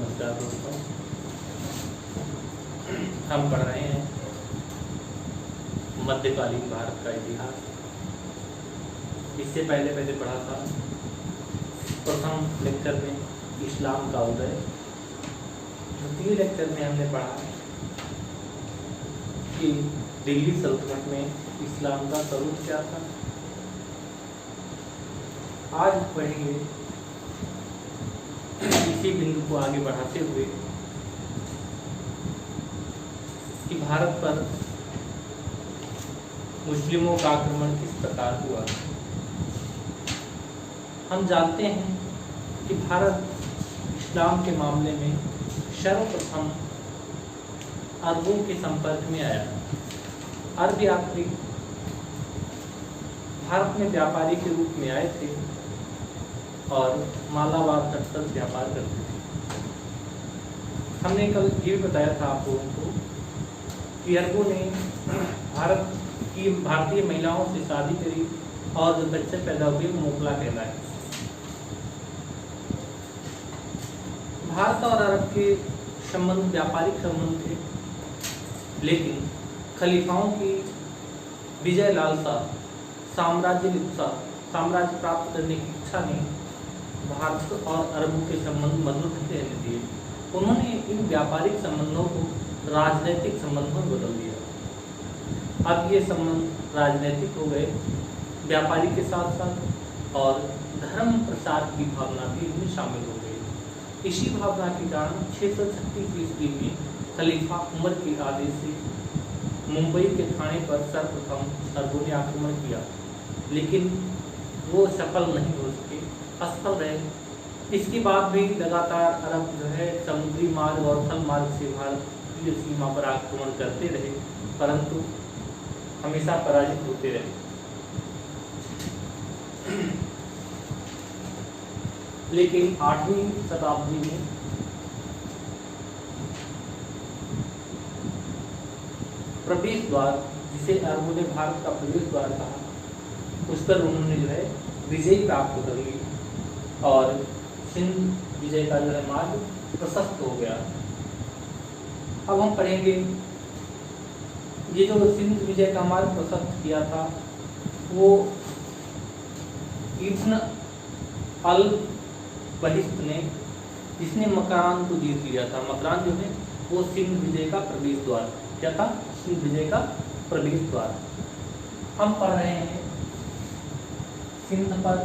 नमस्कार दोस्तों, हम पढ़ रहे हैं मध्यकालीन भारत का इतिहास। इससे पहले पढ़ा था प्रथम लेक्चर में इस्लाम का उदय। द्वितीय लेक्चर में हमने पढ़ा कि दिल्ली सल्तनत में इस्लाम का स्वरूप क्या था। आज पढ़ेंगे इसी बिंदु को आगे बढ़ाते हुए कि भारत पर मुस्लिमों का आक्रमण किस प्रकार हुआ। हम जानते हैं कि भारत इस्लाम के मामले में सर्वप्रथम अरबों के संपर्क में आया। अरब यात्री भारत में व्यापारी के रूप में आए थे और मालाबार तट पर व्यापार करते थे। हमने कल ये भी बताया था आप लोगों को कि अरबों ने भारतीय महिलाओं से शादी करी और जो बच्चे पैदा हुए वो मोकला कहलाए। भारत और अरब के संबंध व्यापारिक संबंध थे, लेकिन खलीफाओं की विजय लालसा, साम्राज्य प्राप्त करने की इच्छा ने भारत और अरबों के संबंध मधुर नहीं रहने दिए। उन्होंने इन व्यापारिक संबंधों को राजनीतिक संबंधों में बदल दिया। अब ये संबंध राजनीतिक हो गए, व्यापारी के साथ साथ, और धर्म प्रसार की भावना भी इनमें शामिल हो गई। इसी भावना के कारण 636 ईस्वी में खलीफा उमर के आदेश से मुंबई के थाने पर सर्वप्रथम अरबों ने आक्रमण किया, लेकिन वो सफल नहीं हो सके, असफल रहे। इसके बाद भी लगातार अरब जो है समुद्री मार्ग और थल मार्ग से भारत की सीमा पर आक्रमण करते रहे, परंतु हमेशा पराजित होते रहे। लेकिन 8वीं शताब्दी में प्रवेश द्वार, जिसे अरबों ने भारत का प्रवेश द्वार कहा, उस पर उन्होंने जो है विजय प्राप्त कर ली और सिंध विजय का जो है मार्ग प्रशस्त हो गया। अब हम पढ़ेंगे ये जो सिंध विजय का मार्ग प्रशस्त किया था वो इब्न अल बहिश्त ने, जिसने मकरान को जीत लिया था। मकरान जो है वो सिंध विजय का प्रवेश द्वार क्या था, सिंध विजय का प्रवेश द्वार। हम पढ़ रहे हैं सिंध पर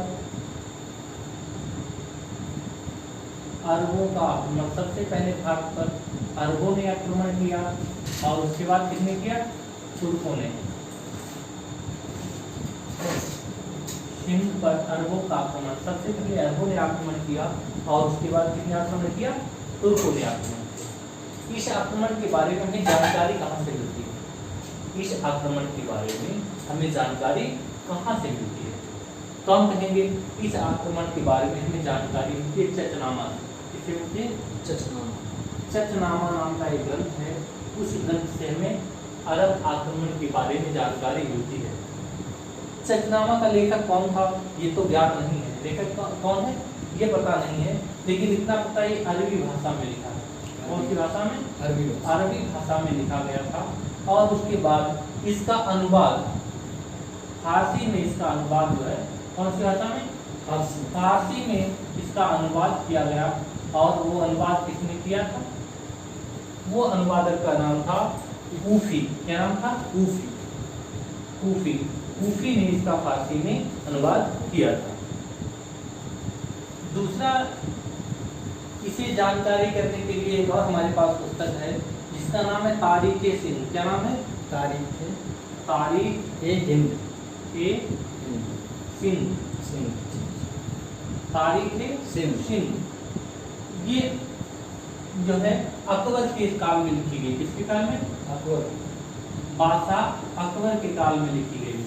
अरबों का आक्रमण। सबसे पहले भारत पर अरबों ने आक्रमण किया और उसके बाद किसने किया, तुर्कों ने। सिंध पर अरबों का आक्रमण, सबसे पहले अरबों ने आक्रमण किया और उसके बाद किसने आक्रमण किया, तुर्कों ने आक्रमण किया। इस आक्रमण के बारे में हमें जानकारी कहाँ से मिलती है, इस आक्रमण के बारे में हमें जानकारी कहाँ से मिलती है? तो हम कहेंगे इस आक्रमण के बारे में हमें जानकारी मिलती है चचनामा से। किसे मिलती है? चचनामा नाम का एक ग्रंथ है। उस ग्रंथ से हमें अरब आक्रमण के बारे में जानकारी मिलती है। चचनामा का लेखक कौन था ये तो ज्ञात नहीं है। लेखक कौन है ये पता नहीं है, लेकिन इतना पता है अरबी भाषा में लिखा है। कौन सी भाषा में? अरबी भाषा में लिखा गया था। और उसके बाद इसका अनुवाद फारसी में, इसका अनुवाद जो है कौन सी भाषा में? फारसी में इसका अनुवाद किया गया। और वो अनुवाद किसने किया था? वो अनुवादक का नाम था कूफी। क्या नाम था? कूफी ने इसका फारसी में अनुवाद किया था। दूसरा, इसे जानकारी करने के लिए एक और हमारे पास पुस्तक है जिसका नाम है तारीख-ए सिंध। क्या नाम है? तारीख-ए हिंद। तारीख-ए सिंध। ये जो है अकबर के काल में लिखी गई। किसके काल में? बादशाह अकबर के काल में लिखी गई,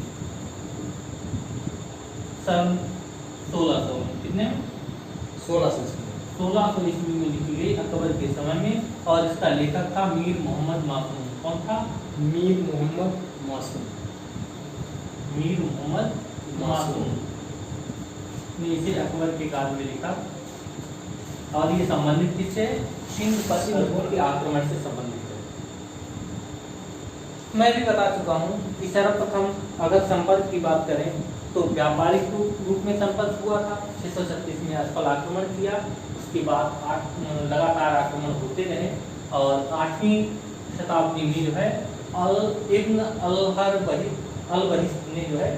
सन 1600 में। कितने में? 1600 ईस्वी में लिखी गई, अकबर के समय में। और इसका लेखक था मीर मोहम्मद मासूम। कौन था? मीर मोहम्मद मासूम ने इसे अकबर के काल में लिखा। और ये संबंधित किससे? सिंध पर अरबों के आक्रमण से संबंधित है। मैं भी बता चुका हूँ कि सर्वप्रथम अगर संपर्क की बात करें तो व्यापारिक रूप में संपर्क हुआ था, 636 में असफल आक्रमण किया। उसके बाद लगातार आक्रमण होते रहे और 8वीं शताब्दी में जो है इब्न अल-बरिस्त ने जो है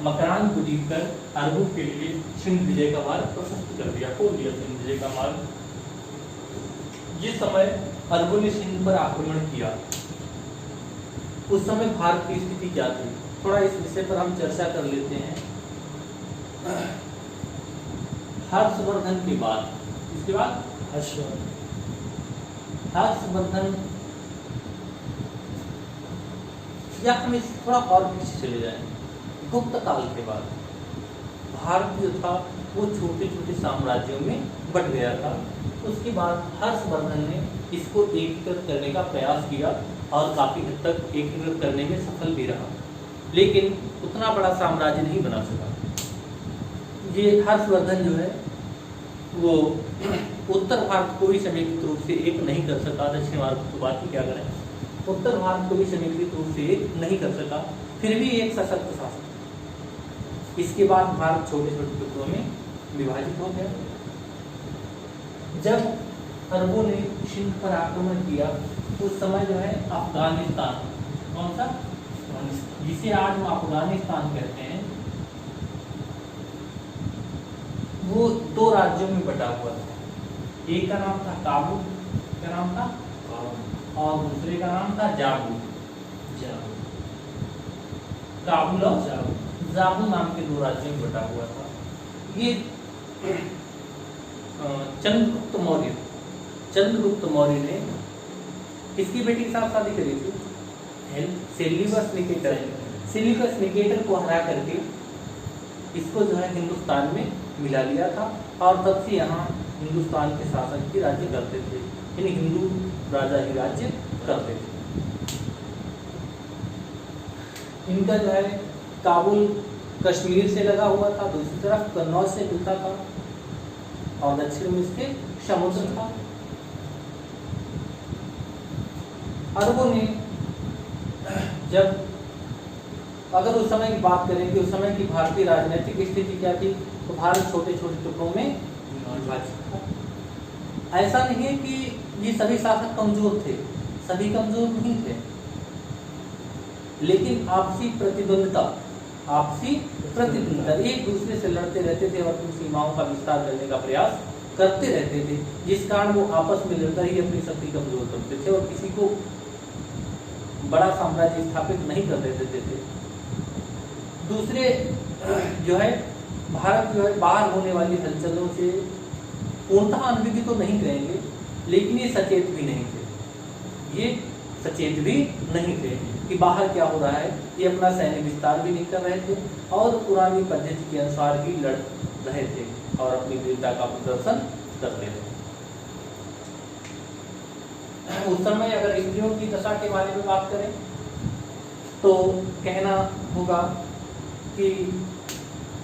मकरान को जीतकर अरबों के लिए सिंध विजय का मार्ग प्रशस्त कर दिया, खोल दिया सिंध विजय का मार्ग। जिस समय अरबों ने सिंध पर आक्रमण किया उस समय भारत की स्थिति क्या थी, थोड़ा इस विषय पर हम चर्चा कर लेते हैं। हर्षवर्धन के बाद, इसके बाद हर्षवर्धन, या हम इस थोड़ा और पीछे चले जाएं, गुप्त काल के बाद भारत जो था वो छोटे छोटे साम्राज्यों में बट गया था। उसके बाद हर्षवर्धन ने इसको एकीकृत करने का प्रयास किया और काफी हद तक एकीकृत करने में सफल भी रहा, लेकिन उतना बड़ा साम्राज्य नहीं बना सका। ये हर्षवर्धन जो है वो उत्तर भारत को भी समेकित रूप से एक नहीं कर सका, दक्षिण भारत को बात ही क्या करें, उत्तर भारत को भी समेकित रूप से एक नहीं कर सका, फिर भी एक सशक्त शासक। इसके बाद भारत छोटे छोटे टुकड़ों में विभाजित हो गया। जब अरबों ने सिंध पर आक्रमण किया उस समय जो है अफगानिस्तान, कौन सा, जिसे आज हम अफगानिस्तान कहते हैं, वो 2 राज्यों में बटा हुआ था। एक का नाम था काबुल, क्या नाम था, और दूसरे का नाम था जाबुल। काबुल और जाबुल नाम के 2 राज्यों में बटा हुआ था। ये चंद्रगुप्त मौर्य ने किसकी बेटी के साथ शादी करी थी, सेल्यूकस निकेटर को हरा करके इसको जो है हिंदुस्तान में मिला लिया था और तब से यहाँ हिंदुस्तान के शासक ही राज्य करते थे, यानी हिंदू राजा ही राज्य करते थे। इनका जो है काबुल कश्मीर से लगा हुआ था, दूसरी तरफ कन्नौज से मिलता था और दक्षिण में इसके समुद्र था। अरबों ने जब, अगर उस समय की बात करें कि उस समय की भारतीय राजनीतिक स्थिति क्या थी, तो भारत छोटे छोटे टुकड़ों में विभाजित था। ऐसा नहीं है कि ये सभी शासक कमजोर थे, सभी कमजोर नहीं थे, लेकिन आपसी प्रतिद्वंदता एक दूसरे से लड़ते रहते थे और अपनी सीमाओं का विस्तार करने का प्रयास करते रहते थे, जिस कारण वो आपस में लड़कर ही अपनी शक्ति कमजोर करते थे और किसी को बड़ा साम्राज्य स्थापित नहीं कर देते थे। दूसरे जो है भारत जो है बाहर होने वाली हलचलों से पूर्णतः अनभिज्ञ तो नहीं कहेंगे, लेकिन ये सचेत भी नहीं थे कि बाहर क्या हो रहा है। ये अपना सैन्य विस्तार भी नहीं कर रहे थे और पुरानी पद्धति के अनुसार ही लड़ रहे थे और अपनी वीरता का प्रदर्शन करते थे। उस समय अगर स्त्रियों की दशा के बारे में बात करें तो कहना होगा कि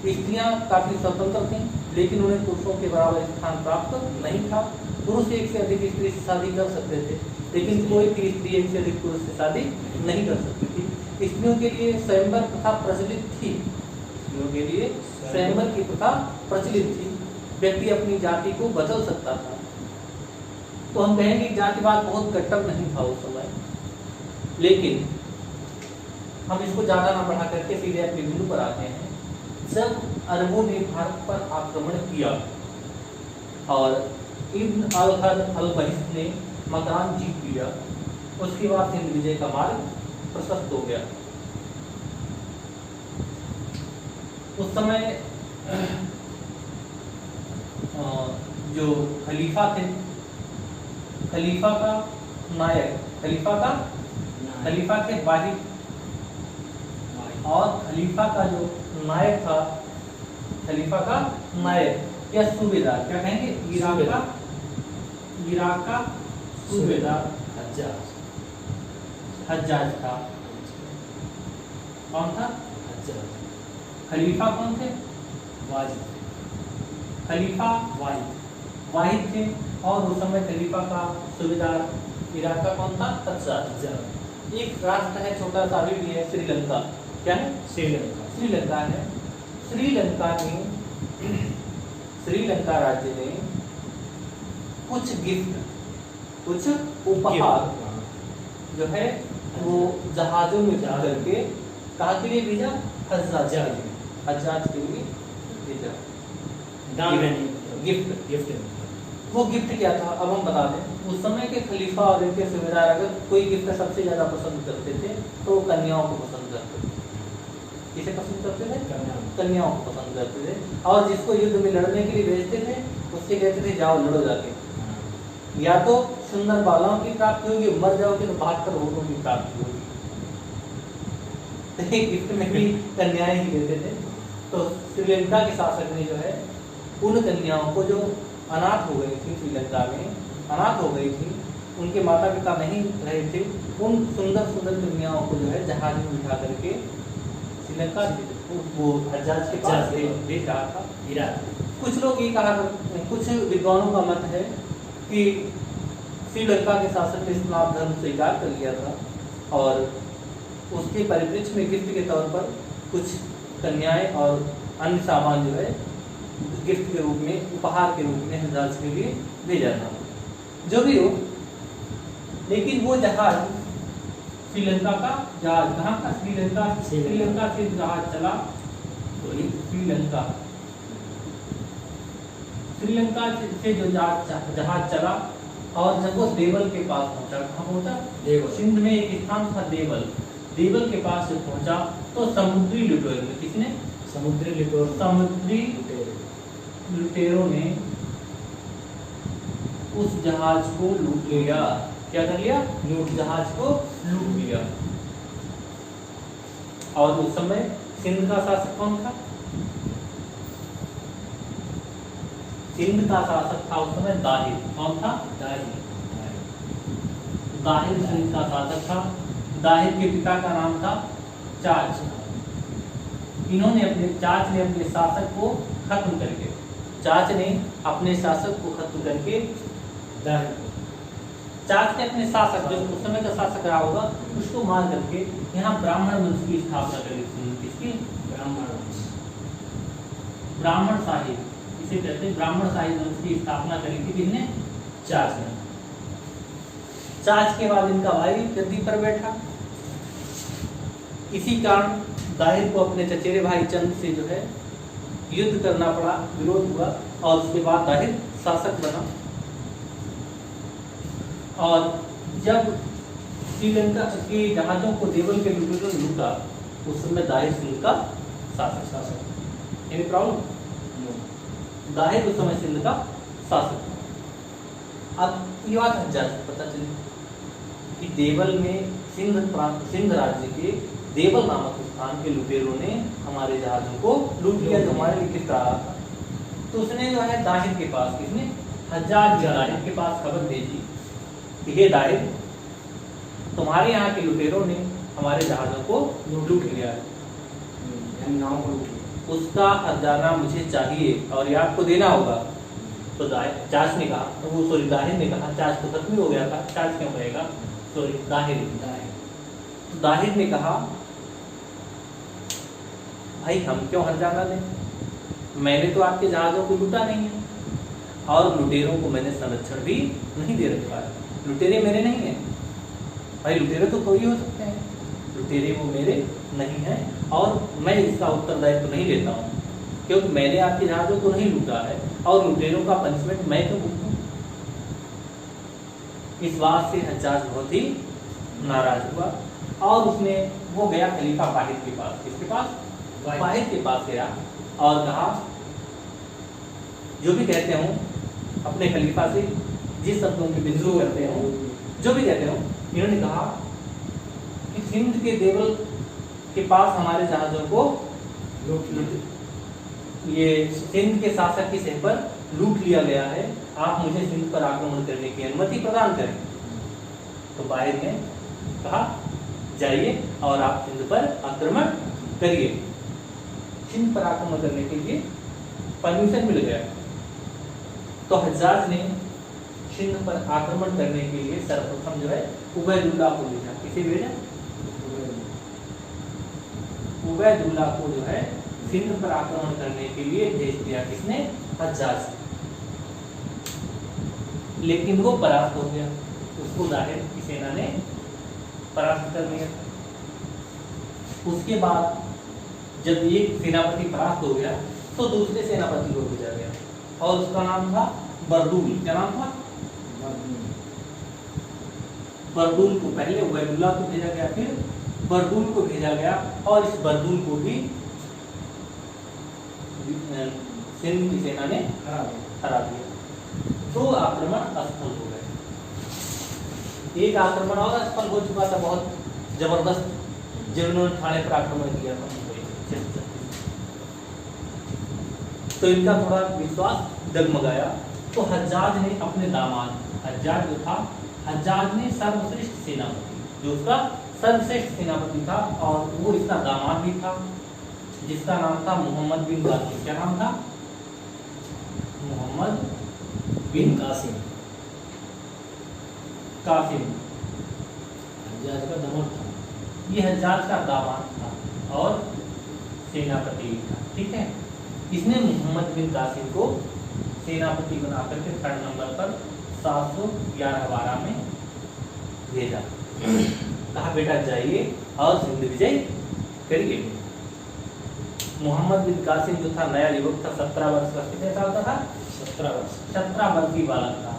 स्त्रियां काफी स्वतंत्र थीं, लेकिन उन्हें पुरुषों के बराबर स्थान प्राप्त नहीं था। पुरुष एक से अधिक स्त्री से शादी कर सकते थे, लेकिन कोई भी स्त्री एक से अधिक पुरुष से शादी नहीं कर सकती थी। स्त्रियों के लिए स्वयंवर प्रथा प्रचलित थी, स्वयंवर की प्रथा प्रचलित थी। व्यक्ति अपनी जाति को बदल सकता था। तो हम कहेंगे जातिवाद बहुत कट्टर नहीं था उस समय, लेकिन हम इसको ज्यादा ना बढ़ा करके सीधे अपने बिंदु पर आते हैं। जब अरबों ने भारत पर आक्रमण किया और इब्न अल-बरिस्त ने मकान जीत लिया, उसके बाद सिंध विजय का मार्ग प्रशस्त हो गया। उस समय जो खलीफा थे, खलीफा के वाहिद और खलीफा का जो नायक था, खलीफा का नायक या सूबेदार, क्या कहेंगे, इराक का सूबेदार हज्जाज था। कौन था? खलीफा कौन थे? खलीफा वाहिद थे और उस समय खलीफा का सूबेदार इराक का कौन था? हज्जाज। एक राष्ट्र है छोटा सा भी है श्रीलंका। क्या है? श्रीलंका है। श्रीलंका राज्य ने कुछ गिफ्ट, कुछ उपहार जो है वो जहाजों में जा करके कहाँ के लिए भेजा? हज्जाज के लिए भेजा। गिफ्ट। वो गिफ्ट क्या था अब हम बता दें। उस समय के खलीफा और इनके सूबेदार अगर कोई गिफ्ट सबसे ज्यादा पसंद करते थे तो वो कन्याओं को पसंद करते थे। किसे पसंद करते थे? कन्याओं को पसंद करते थे। और जिसको युद्ध में लड़ने के लिए भेजते थे उससे कहते थे जाओ लड़ो जाके, या तो सुंदर बालाओं की प्राप्ति होगी, मर जाओगे तो भागकर होठों की प्राप्ति होगी। गिफ्ट में भी कन्याएं ही देते थे। तो श्रीलंका के शासक ने जो है उन कन्याओं को जो अनाथ हो गई थी, श्रीलंका में अनाथ हो गई थी, उनके माता पिता नहीं रहे थे, उन सुंदर सुंदर कन्याओं को जो है जहाज में बिठा करके श्रीलंका वो हज्जाज के पास भेज रहा था इराक। कुछ लोग ये कहा, कुछ विद्वानों का मत है कि श्रीलंका के शासक ने इस्लाम धर्म स्वीकार कर लिया था और उसके परिप्रेक्ष्य में गिफ्ट के तौर पर कुछ कन्याएं और अन्य सामान जो है गिफ्ट के रूप में, उपहार के रूप में हज्जाज के लिए भेजा था। जो भी हो, लेकिन वो जहाज श्रीलंका का जहाज कहाँ का? श्रीलंका से जहाज चला श्रीलंका से जो जहाज चला और जब वो देवल के पास पहुंचा, कहाँ पहुंचा? सिंध में एक स्थान था देवल के पास जब पहुंचा तो समुद्री लुटेरों ने, किसने? समुद्री लुटेरों ने उस जहाज को लूट लिया। क्या कर लिया? जहाज को लूट लिया। और उस समय सिंध का शासक कौन था? सिंध का शासक था उस समय दाहिर। कौन था? दाहिर सिंध का शासक था। दाहिर के पिता का नाम था चाच। इन्होंने चाच ने अपने शासक को खत्म करके चाच ने अपने शासक जो उस समय का शासक रहा होगा उसको मार करके यहाँ ब्राह्मण वंश की स्थापना करी। किसकी? ब्राह्मण शाही, इसे कहते हैं ब्राह्मण शाही वंश की स्थापना करी थी। किसने? चाच ने। चाच के बाद इनका भाई गद्दी पर बैठा। इसी कारण दाहिर को अपने चचेरे भाई चंद से जो है युद्ध करना पड़ा, विरोध हुआ और उसके बाद दाहिर शासक बना। और जब श्रीलंका के जहाजों को देवल के लुटेरों ने लूटा उस समय दाहिर सिंध का शासक। Any problem? दाहिर उस समय सिंध का शासक। अब ये बात हज्जाज को पता चली कि देवल में सिंध राज्य के देवल नामक स्थान के लुटेरों ने हमारे जहाजों को लूट लिया जो हमारे लिए किस रहा था। तो उसने जो है दाहिर के पास, किसने? हज्जाज दाहिर के पास खबर भेजी कि हे दाहिर, तुम्हारे यहाँ के लुटेरों ने हमारे जहाजों को लूट लिया है, उसका हर्जाना मुझे चाहिए और ये आपको देना होगा। तो चाच ने कहा, तो वो सॉरी दाहिर ने कहा, चाच तो खत्म हो गया था, चाच क्यों कहेगा, सॉरी दाहिर। दाहिर ने कहा भाई हम क्यों हर्जाना दें, मैंने तो आपके जहाजों को लूटा नहीं है और लुटेरों को मैंने संरक्षण भी नहीं दे रखा है। लुटेरे मेरे नहीं हैं भाई, लुटेरे तो कोई हो सकते हैं, लुटेरे वो मेरे नहीं हैं और मैं इसका उत्तरदायित्व नहीं लेता हूँ क्योंकि मैंने आपके जहाजों को नहीं लूटा है और लुटेरों का पनिशमेंट मैं क्यों भुगतूं। इस बात से हज्जाज बहुत ही नाराज हुआ और उसने वो गया खलीफा वाहिद के पास। किसके पास? वाहिद के पास गया और कहा, जो भी कहते हो अपने खलीफा से, जिस शब्दों की विद्रोह करते हो, जो भी कहते हो, इन्होंने कहा कि सिंध के देवल के पास हमारे जहाजों को ये सिंध के शासक की सह पर लूट लिया गया है, आप मुझे सिंध पर आक्रमण करने की अनुमति प्रदान करें। तो वाहिद ने कहा जाइए और आप सिंध पर आक्रमण करिए। सिंध पर आक्रमण करने के लिए परमिशन मिल गया। तो हज्जाज ने सिंध पर आक्रमण करने के लिए सर्वप्रथम जो है उबैदुल्लाह को भेजा। किसे भेजा? उबैदुल्लाह को जो है सिंध पर आक्रमण करने के लिए भेज दिया। किसने? हज्जाज। लेकिन वो परास्त हो गया, उसको दाहिर की सेना ने परास्त कर लिया। उसके बाद जब एक सेनापति परास्त हो गया तो दूसरे सेनापति को भेजा गया और उसका नाम था बरदूल। क्या नाम था? बरदूल को पहले उबैदुल्लाह को भेजा गया, फिर बरदूल को भेजा गया और इस बरदूल को भी सिंध की सेना ने हरा दिया। दो आक्रमण असफल हो गए। एक आक्रमण और असफल हो चुका था बहुत जबरदस्त, जिन्होंने थाने पर आक्रमण किया था। तो इनका थोड़ा विश्वास डगमगाया। तो हज्जाज ने अपने दामाद, हज्जाज जो था, हज्जाज ने सर्वश्रेष्ठ सेनापति, जो उसका सर्वश्रेष्ठ सेनापति था और वो इसका दामाद भी था, जिसका नाम था मोहम्मद बिन कासिम। क्या नाम था? मोहम्मद बिन कासिम। कासिम हज्जाज का दामाद था। ये हज्जाज का दामाद था और सेनापति भी था। ठीक है, इसने मोहम्मद बिन कासिम को सेनापति बना करके 3rd नंबर पर 711-12 में भेजा। कहा बेटा जाइए और सिंध विजय करिए। मोहम्मद बिन कासिम जो था नया युवक था, 17 वर्ष का। कितने साल का था? 17 वर्ष। 17 वर्षीय बालक था,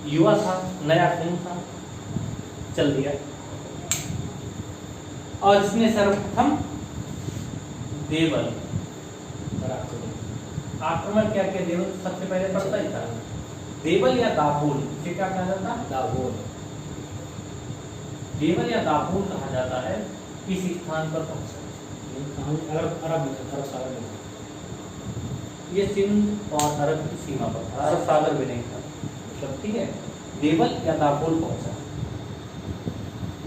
युवा था, नया खून था, चल दिया। और इसने सर्वप्रथम देवल आक्रमण क्या किया? देवल सबसे पहले पड़ता ही था। देवल या दाभोल, इसे क्या कहा जाता है? दाभोल। देवल या दाभोल कहा जाता है। इस स्थान पर पहुंचा। अरब सागर में ये सिंध और अरब की सीमा पर था, अरब सागर में नहीं था। मतलब ठीक है, देवल या दाभोल पहुंचा।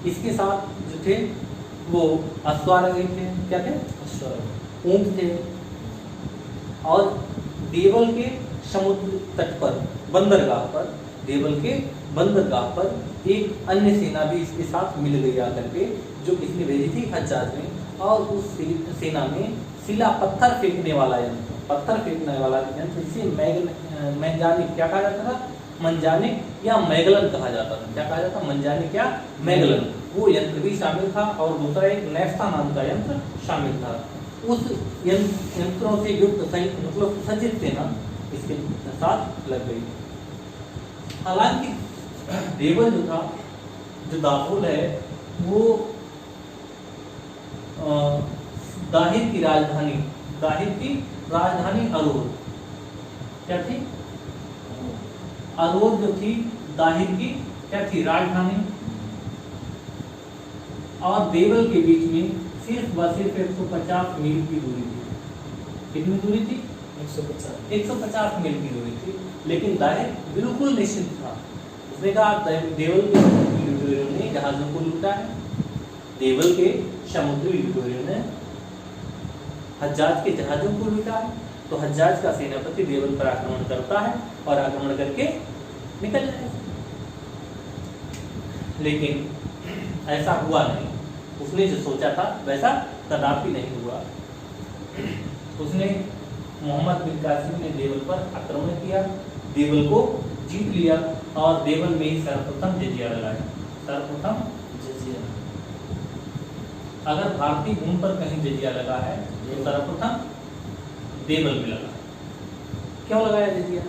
इसके साथ जो थे वो अश्वारोही थे। क्या थे? ऊंट थे। और देवल के समुद्र तट पर, बंदरगाह पर, देवल के बंदरगाह पर एक अन्य सेना भी इसके साथ मिल गई आकर के, जो किसने भेजी थी? हज्जाज ने। और उस सेना में शिला पत्थर फेंकने वाला यंत्र, पत्थर फेंकने वाला यंत्र, जिसे मैंजानिक क्या कहा जाता था? मंजानिक या मैगलन कहा जाता था। क्या कहा जाता? मंजानिक या मैगलन। वो यंत्र भी शामिल था और दूसरा एक नेफ्ता नाम का यंत्र शामिल था। उस यंत्रों से युक्त मतलब सज्जित सेना इसके साथ लग गई। हालांकि देवल जो था, जो दाभोल है, वो दाहिर की राजधानी अरोर, क्या थी? अरोर जो थी दाहिर की क्या थी? राजधानी। और देवल के बीच में सिर्फ 150 मील की दूरी थी। कितनी दूरी थी? 150 मील की दूरी थी। लेकिन दाहिर बिल्कुल निश्चित था। उसने कहा देवल के लुटेरों ने जहाजों को लूटा है, देवल के समुद्री लुटेरों ने हज्जाज के जहाजों को लूटा है। तो हज्जाज का सेनापति देवल पर आक्रमण करता है और आक्रमण करके निकल जाए। लेकिन ऐसा हुआ नहीं। उसने जो सोचा था वैसा कदापि नहीं हुआ। उसने मोहम्मद बिन कासिम ने देवल पर आक्रमण किया, देवल को जीत लिया और देवल में ही सर्वप्रथम जजिया लगाया। सर्वप्रथम जजिया, अगर भारतीय भूमि पर कहीं जजिया लगा है तो सर्वप्रथम देवल में लगा। क्यों लगाया जजिया?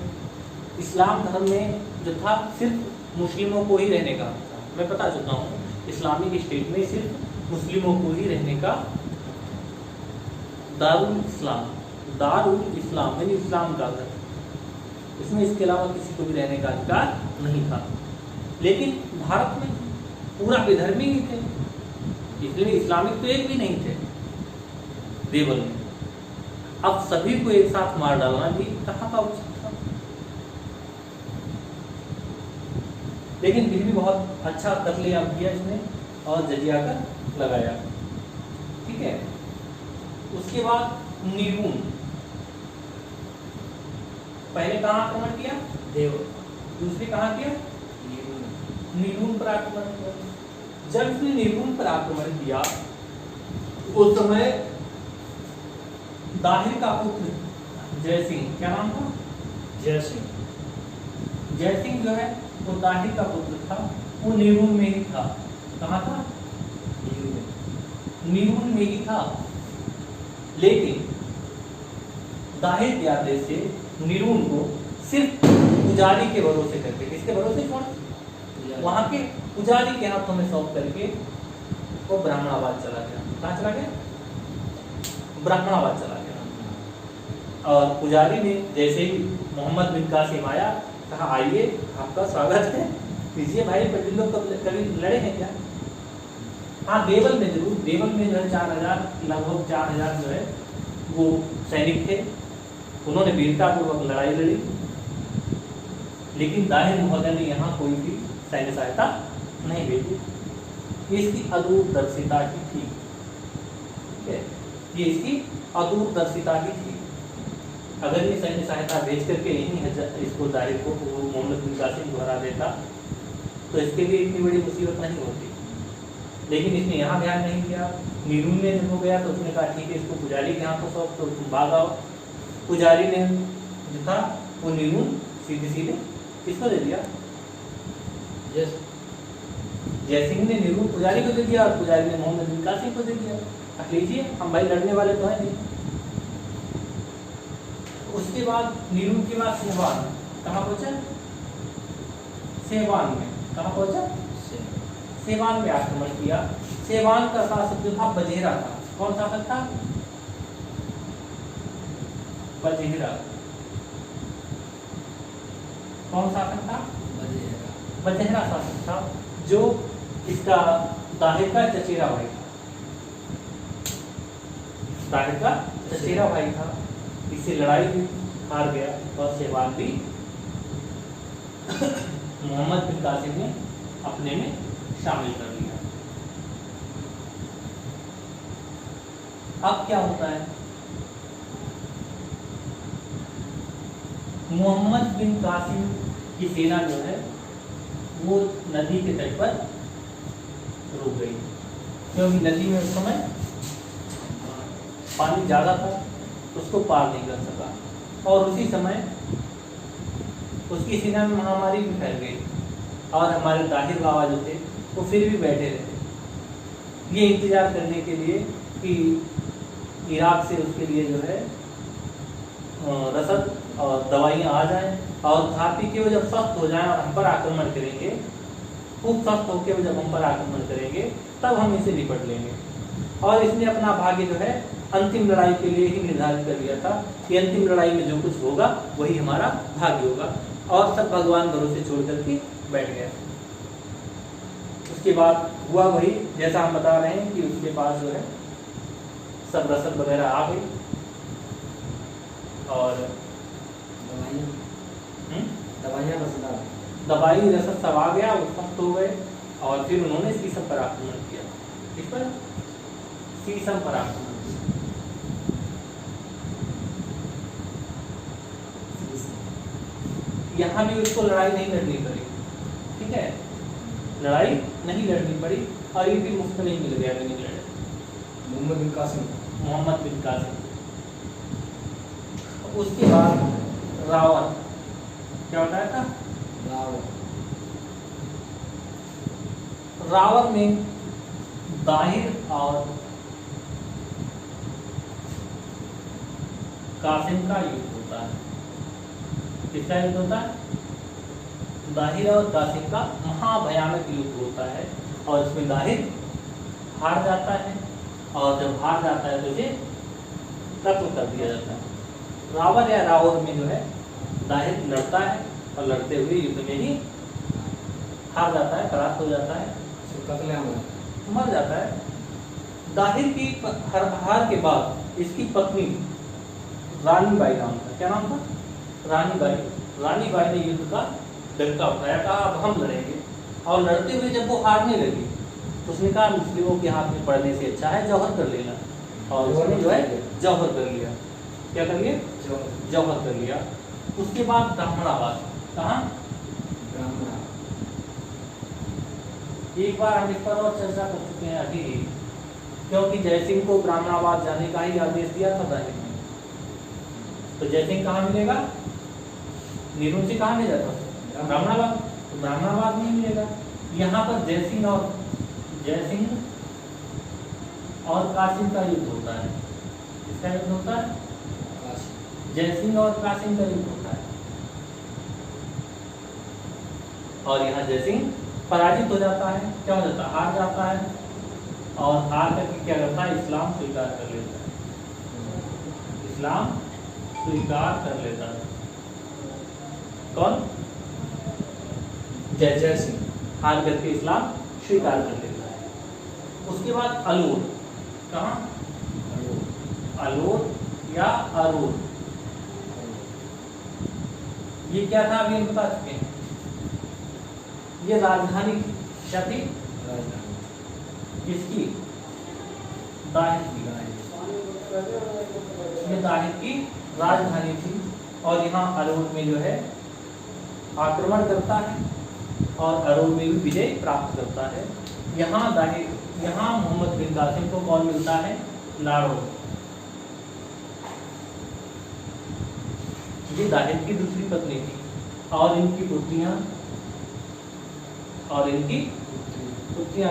इस्लाम धर्म में जो था सिर्फ मुस्लिमों को ही रहने का था। मैं बता चुका हूँ, इस्लामिक स्टेट में सिर्फ मुस्लिमों को ही रहने का, दारुल इस्लाम यानी इस्लाम का घर, इसमें इसके अलावा किसी को भी रहने का अधिकार नहीं था। लेकिन भारत में पूरा विधर्मी ही थे, इसलिए इस्लामिक तो एक भी नहीं थे देवल में। अब सभी को एक साथ मार डालना भी कहाँ का उचित था। लेकिन फिर भी बहुत अच्छा कत्लेआम किया इसने और जजिया कर लगाया। ठीक है, उसके बाद पहले कहाँ आक्रमण किया? देव दूसरे कहाँ किया? नीरू नीरून पर आक्रमण किया। जब इसने नीरून पर आक्रमण किया उस समय दाहिर का पुत्र जय सिंह, क्या नाम था? जय सिंह जय सिंह जो है वो दाहिर का पुत्र था, वो नीरून में ही था। कहाँ था? नीरू में नीरून में ही था। लेकिन दाहिर के आदेश से नीरून को सिर्फ पुजारी के भरोसे करके, किसके भरोसे छोड़? वहां के पुजारी के हाथों में सौंप करके वो ब्राह्मणाबाद चला गया। कहाँ चला गया? ब्राह्मणाबाद चला गया। और पुजारी ने जैसे ही मोहम्मद बिन कासिम आया, कहा आइए आपका स्वागत है, कीजिए भाई, पंडित लोग कभी लड़े हैं क्या? हाँ, देवल में जरूर, देवल में जो है 4000, लगभग 4000 जो है वो सैनिक थे, उन्होंने वीरतापूर्वक लड़ाई लड़ी। लेकिन दाहिर महोदय ने यहाँ कोई भी सैन्य सहायता नहीं भेजी। इसकी अदूरदर्शिता की थी, ठीक है, ये इसकी अदूरदर्शिता की थी। अगर ये सैन्य सहायता भेज करके यहीं इसको दाहिर को मोहम्मद बिन कासिम को हरा देता तो इसके लिए इतनी बड़ी मुसीबत नहीं होती। लेकिन इसने यहाँ ध्यान नहीं दिया। नीरून में जब हो गया तो उसने कहा ठीक है, इसको पुजारी के हाथों सौंप तो तुम भाग आओ। पुजारी ने जो था वो नीरून सीधे सीधे किसको दे दिया? जय सिंह ने नीरून पुजारी को दे दिया और पुजारी ने मोहम्मद बिन कासिम को दे दिया। अब लीजिए, हम भाई लड़ने वाले तो है नहीं। उसके बाद नीरून के बाद सेवान, कहाँ पहुंचा? सेवान में, कहाँ पहुंचा? सेवान में आक्रमण किया। सेवान का शासक जो था बजेरा था। कौन शासक था? बजेरा। कौन शासक था? बजेरा शासक था, जो इसका दाहिर का चचेरा भाई था। दाहिर का चचेरा भाई था। इससे लड़ाई भी हार गया और सेवान भी मोहम्मद बिन कासिम ने अपने में शामिल कर लिया। अब क्या होता है? मोहम्मद बिन कासिम की सेना जो है वो नदी के तट पर रुक गई, क्योंकि नदी में उस समय पानी ज्यादा था, उसको पार नहीं कर सका। और उसी समय उसकी सेना में महामारी भी फैल गई और हमारे दाहिर बाबा जो थे वो फिर भी बैठे रहे, ये इंतजार करने के लिए कि इराक से उसके लिए जो है रसद और दवाइयाँ आ जाएं, और खा पी के वो जब स्वस्थ हो जाएं और हम पर आक्रमण करेंगे, खूब स्वस्थ होकर वो जब हम पर आक्रमण करेंगे तब हम इसे निपट लेंगे। और इसने अपना भाग्य जो है अंतिम लड़ाई के लिए ही निर्धारित कर लिया था कि अंतिम लड़ाई में जो कुछ होगा वही हमारा भाग्य होगा, और सब भगवान भरोसे छोड़ करके बैठ गया। उसके बाद हुआ वही जैसा हम बता रहे हैं कि उसके पास जो है सब रसद वगैरह आ गई और दवाई रसद सब आ गया, वो स्वस्थ हो गए। और फिर उन्होंने सीसम पर आक्रमण किया। किस पर? सीसम पर आक्रमण। यहाँ भी उसको लड़ाई नहीं लड़नी पड़ी, ठीक है, लड़ाई नहीं लड़नी पड़ी और ये भी मुफ्त नहीं मिल गया, नहीं लड़े। मोहम्मद बिन कासिम। उसके बाद रावण, क्या बताया था? रावण में दाहिर और कासिम का युद्ध होता है। किसका युद्ध होता है? दाहिर और कासिम का महाभयानक युद्ध होता है, और इसमें दाहिर हार जाता है, और जब हार जाता है तो इसे कत्ल कर दिया जाता है। रावण या रावण में जो है दाहिर लड़ता है और लड़ते हुए युद्ध में ही हार जाता है, परास्त हो जाता है, मर जाता है। दाहिर की हार के बाद इसकी पत्नी रानी बाई नाम था, क्या नाम था? रानी बाई ने युद्ध का डंका उठाया, कहा अब हम लड़ेंगे। और लड़ते हुए जब वो हारने लगी तो उसने कहा मुस्लिमों के हाथ में पड़ने से अच्छा है जौहर कर लेना, और उसने जो है जौहर कर लिया। क्या कर लिया? जौहर कर लिया। उसके बाद ब्राह्मणावाद। कहाँ? ब्राह्मण। एक बार हम इस पर और चर्चा कर चुके हैं अभी, क्योंकि जयसिंह को ब्राह्मणाबाद जाने का ही आदेश दिया था दाहिर ने। तो जयसिंह कहाँ मिलेगा? नीरू से कहाँ मिल जाता? ब्राह्मणाबाद। तो ब्राह्मणाबाद नहीं मिलेगा। यहाँ पर जयसिंह और कासिम का युद्ध होता है। किसका युद्ध होता है? जयसिंह और कासिम का युद्ध होता है। और यहाँ जयसिंह पराजित हो जाता है। क्या हो जाता है? हार जाता है। और हार करके क्या करता है? इस्लाम स्वीकार कर लेता है। इस्लाम स्वीकार कर लेता है। कौन? जय सिंह हार करके इस्लाम स्वीकार कर लेता है। उसके बाद अलूर। कहाँ? अलूर या अरूर। ये क्या था? अभी हम बता चुके हैं। ये राजधानी क्या थी? किसकी? दाहिर की। ये दाहिर की राजधानी थी। और यहाँ अरूर में जो है आक्रमण करता है और अरूर में भी विजय प्राप्त करता है। यहाँ मोहम्मद बिन कासिम को कौन मिलता है? लाड़ो। ये दाहिर की दूसरी पत्नी थी। और इनकी पुत्रियां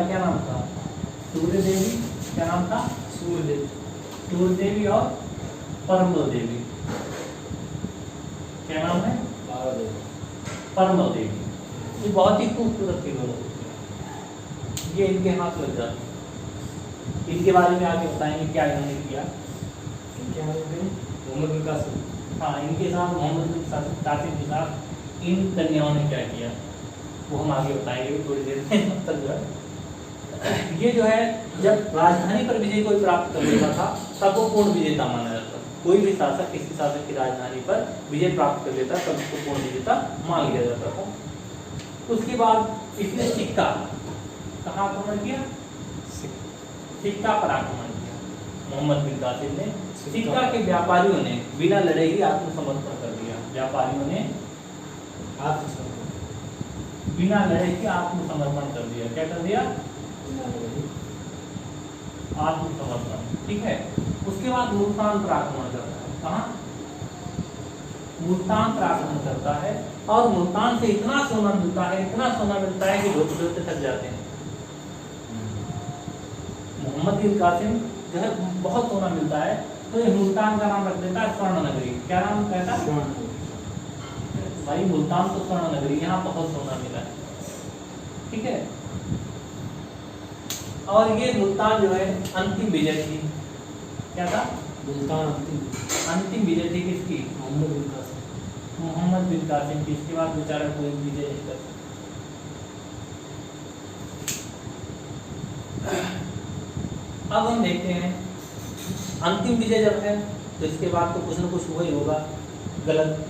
क्या नाम था? सूर्य देवी। क्या नाम था? सूर्य देवी और परमल देवी। क्या नाम है? परमल देवी। ये बहुत ही खूबसूरत थी दोनों। ये इनके हाथ लग जाती। इनके बारे में आगे बताएंगे क्या इन्होंने किया। इनके बारे में मोहम्मद बिन कासिम। हाँ, इनके साथ मोहम्मद बिन कासिम के साथ इन कन्याओं ने क्या किया वो हम आगे बताएंगे थोड़ी देर में। तब तक जो है ये जो है जब राजधानी पर विजय कोई प्राप्त कर लेता था तब वो पूर्ण विजेता माना जाता था। कोई भी शासक किसी शासक की राजधानी पर विजय प्राप्त कर लेता तब उसको पूर्ण विजेता मान लिया जाता था। उसके बाद इसने सिक्का कहाँ आक्रमण किया? सिक्का पर आक्रमण किया। मोहम्मद बिन कासिम ने सिक्का के व्यापारियों ने बिना लड़े ही आत्मसमर्पण कर दिया। व्यापारियों ने बिना लड़े ही आत्मसमर्पण कर दिया। क्या कर दिया? आत्मसमर्पण। ठीक है। उसके बाद मुल्तान पर आक्रमण करता है। कहाँ? मुल्तान पर आक्रमण करता है और मुल्तान से इतना सोना मिलता है कि ढोते ढोते थक जाते हैं। मोहम्मद बिन कासिम जो है बहुत सोना मिलता है तो ये मुल्तान का नाम रख देता है स्वर्ण नगरी। क्या नाम कहता है? भाई मुल्तान तो स्वर्ण नगरी, यहाँ बहुत सोना मिला है। ठीक है। और ये मुल्तान जो है अंतिम विजय थी। क्या था? मुल्तान अंतिम विजय थी किसकी? मोहम्मद बिन कासिम। मोहम्मद बिन कासिम की। इसके बाद बेचारा कोई विजय नहीं कर। अब हम देखते हैं अंतिम विजय जब है तो इसके बाद तो कुछ न कुछ हुआ ही होगा गलत।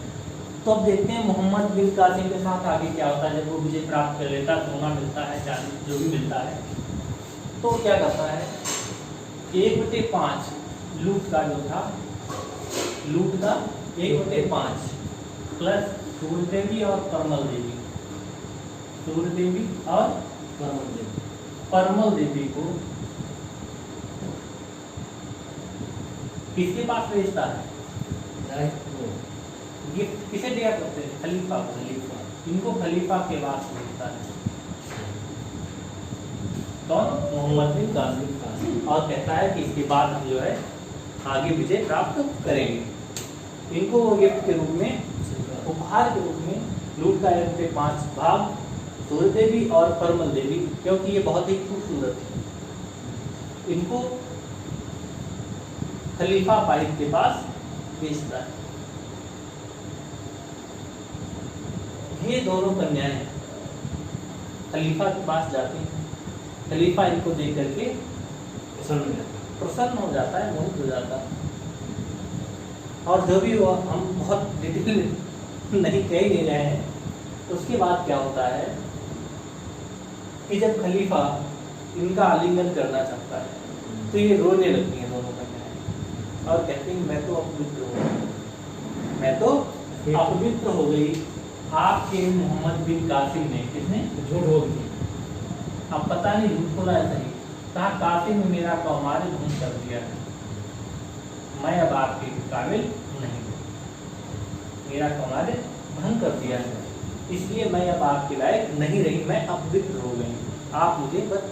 तो अब देखते हैं मोहम्मद बिन कासिम के साथ आगे क्या होता है। जब वो विजय प्राप्त कर लेता है, सोना मिलता है, चांदी जो भी मिलता है, तो क्या करता है 1/5 लूट का जो था, लूट का 1/5 प्लस सूर्य देवी और परमल देवी, सूर्य देवी और परमल देवी को किसके पास भेजता है? गिफ्ट किसे दिया करते हैं? खलीफा को। इनको खलीफा के पास भेजता है। कौन? मोहम्मद बिन कासिम। और कहता है कि इसके बाद हम जो है आगे विजय प्राप्त करेंगे। इनको वो गिफ्ट के रूप में, उपहार के रूप में लूट का 1/5 भाग सूर्य देवी और परमल देवी, क्योंकि ये बहुत ही खूबसूरत है, इनको खलीफा वाहिद के पास भेजता है। ये दोनों कन्याएं खलीफा के पास जाती हैं। खलीफा इनको देख करके प्रसन्न हो जाता है, मोहित हो जाता है। और जो भी हुआ हम बहुत डिटेल नहीं कह ही नहीं रहे हैं। उसके बाद क्या होता है कि जब खलीफा इनका आलिंगन करना चाहता है तो ये रोने लगती हैं दोनों कन्याएं और कहती हैं मैं तो अब विद्रोह हूँ, मैं तो अपवित्र हो गई आपके मोहम्मद बिन कासिम ने। किसने? झूठ बोल दी। अब पता नहीं झूठ बोला है सही, कहा कासिम ने मेरा कौमार भंग कर दिया है, मैं अब आपके काबिल नहीं हूँ, मेरा कौमार भंग कर दिया है, इसलिए मैं अब आपके लायक नहीं रही, मैं अपवित्र हो गई, आप मुझे बच।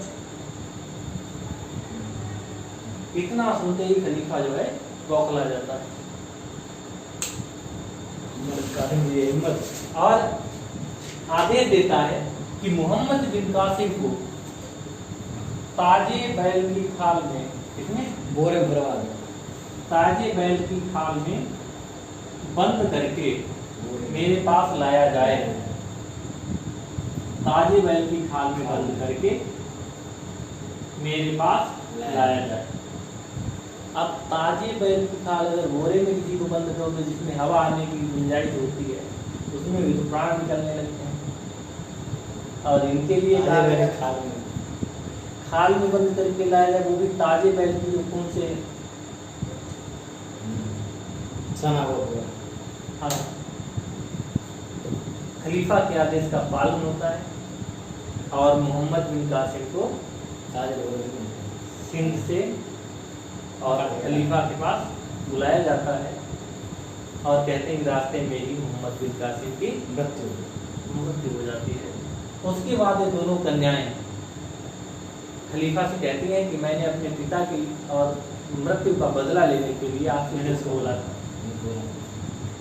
इतना सुनते ही खलीफा जो है बौखला जाता है और आदेश देता है कि मोहम्मद बिन कासिम को ताजे बैल की खाल में, किसमें? बोरे भरवा दो। ताजे बैल की खाल में बंद करके मेरे पास लाया जाए। ताजे बैल की खाल में बंद करके मेरे पास लाया जाए। अब ताजे बैल की खाल अगर बोरे में किसी को बंद करो तो जिसमें हवा आने की गुंजाइश होती है उसमें भी तो प्राण निकलने लगते हैं, और इनके लिए खाल में बंद करके लाया जाए, वो भी ताजे बैल की जो खून से सना हुआ। हाँ, खलीफा के आदेश का पालन होता है और मोहम्मद बिन कासिम को सिंध से और खलीफा के पास बुलाया जाता है और कहते हैं कि रास्ते में ही मोहम्मद बिन कासिम की मृत्यु हो जाती है। उसके बाद ये दोनों कन्याएं खलीफा से कहती हैं कि मैंने अपने पिता की और मृत्यु का बदला लेने के लिए आपसे मेरे से बोला था।